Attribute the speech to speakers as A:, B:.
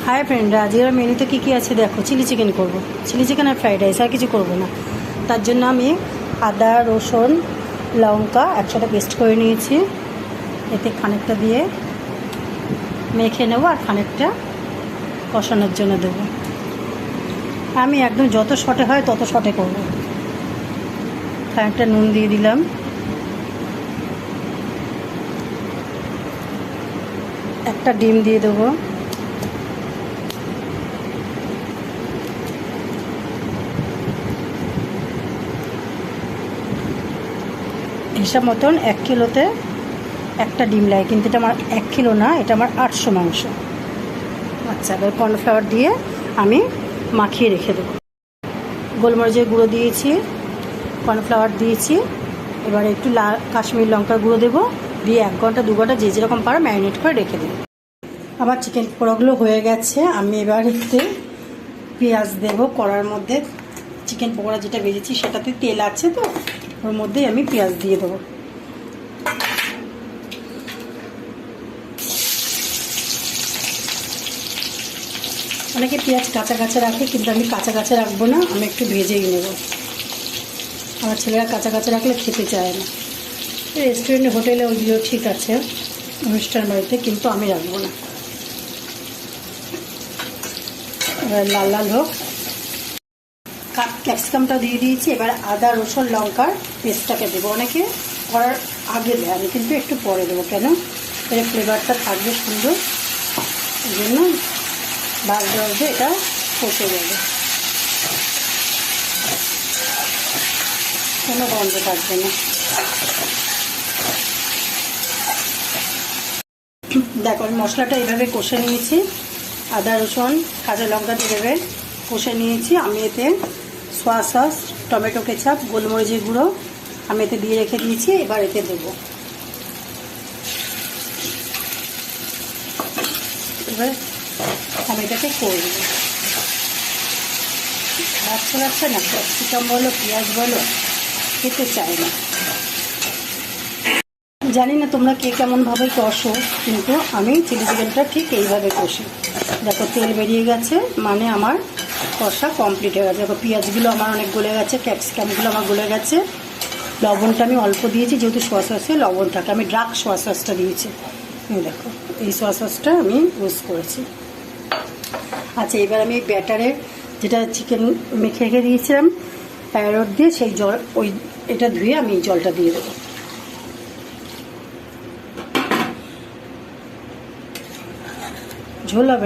A: High ফ্রেন্ডরা, আজকের মেনুতে কী কী আছে দেখো। চিলি চিকেন করব, চিলি চিকেন আর ফ্রাইড রাইস, আর কিছু করব না। তার জন্য আমি আদা, রসুন, লঙ্কা একসাথে পেস্ট করে নিয়েছি। এতে খানিকটা দিয়ে মেখে নেবো আর খানিকটা কষানোর জন্য দেবো। আমি একদম যত শর্টে হয় তত শর্টে করব। খানিকটা নুন দিয়ে দিলাম, একটা ডিম দিয়ে দেবো, হিসাব মতন 1 কিলোতে একটা ডিম লাগে, কিন্তু এটা আমার 1 কিলো না, এটা আমার 800 মাংস। আচ্ছা, এবার কর্নফ্লাওয়ার দিয়ে আমি মাখিয়ে রেখে দেবো। গোলমরিচের গুঁড়ো দিয়েছি, কর্নফ্লাওয়ার দিয়েছি, এবার একটু লাল কাশ্মীর লঙ্কার গুঁড়ো দেবো, দিয়ে 1 ঘন্টা 2 ঘন্টা যে যেরকম পারো ম্যারিনেট করে রেখে দেবো। আমার চিকেন পকোড়াগুলো হয়ে গেছে। আমি এবার একটু পেঁয়াজ দেবো কড়ার মধ্যে। চিকেন পকোড়া যেটা ভেজেছি সেটাতে তেল আছে, তো ওর মধ্যেই আমি পেঁয়াজ দিয়ে দেবো। অনেকে পেঁয়াজ কাঁচা কাঁচা রাখে, কিন্তু আমি কাঁচা কাঁচা রাখবো না, আমি একটু ভেজেই নেব। আমার ছেলেরা কাঁচা কাঁচা রাখলে খেতে চায় না। রেস্টুরেন্টে হোটেলে ওইগুলো ঠিক আছে, অনুষ্ঠান বাড়িতে, কিন্তু আমি রাখবো না। এবার লাল লাল হোক। ক্যাপসিকামটা দিয়ে দিয়েছি। এবার আদা, রসুন, লঙ্কার পেস্টটাকে দেবো। অনেকে করার আগে দেয়, আমি কিন্তু একটু পরে দেবো। কেন? এর ফ্লেভারটা থাকবে সুন্দর, এই জন্য বাজতে বাজতে এটা কষে যাবে, কোনো গন্ধ থাকবে না। দেখো, আমি মশলাটা এইভাবে কষে নিয়েছি। আদা, রসুন, কাঁচা লঙ্কা দিয়ে দেবে কষে নিয়েছি। আমি এতে সোয়া সস, টমেটো কেচাপ, গোলমরিচের গুঁড়ো আমি এতে দিয়ে রেখে দিয়েছি। এবার এতে দেবো। এবার আমি এটাকে করে দেবো। বাচ্চা না, ক্যাপসিকাম বলো, পেঁয়াজ বলো, খেতে চায় না। জানি না তোমরা কে কেমনভাবে কষো, কিন্তু আমি চিলি চিকেনটা ঠিক এইভাবে কষি। দেখো, তেল বেরিয়ে গেছে, মানে আমার কষা কমপ্লিট হয়ে গেছে। দেখো, পেঁয়াজগুলো আমার অনেক গলে গেছে, ক্যাপসিকামগুলো আমার গলে গেছে। লবণটা আমি অল্প দিয়েছি, যেহেতু সোয়া সসে লবণ থাকে। আমি ডার্ক সোয়া সসটা দিয়েছি। দেখো, এই সোয়া সসটা আমি ইউজ করেছি। আচ্ছা, এবার আমি ব্যাটারের যেটা চিকেন মেখে রেখে দিয়েছিলাম প্যারট দিয়ে, সেই জল, ওই এটা ধুয়ে আমি জলটা দিয়ে দেবো। ঝোল হবে না।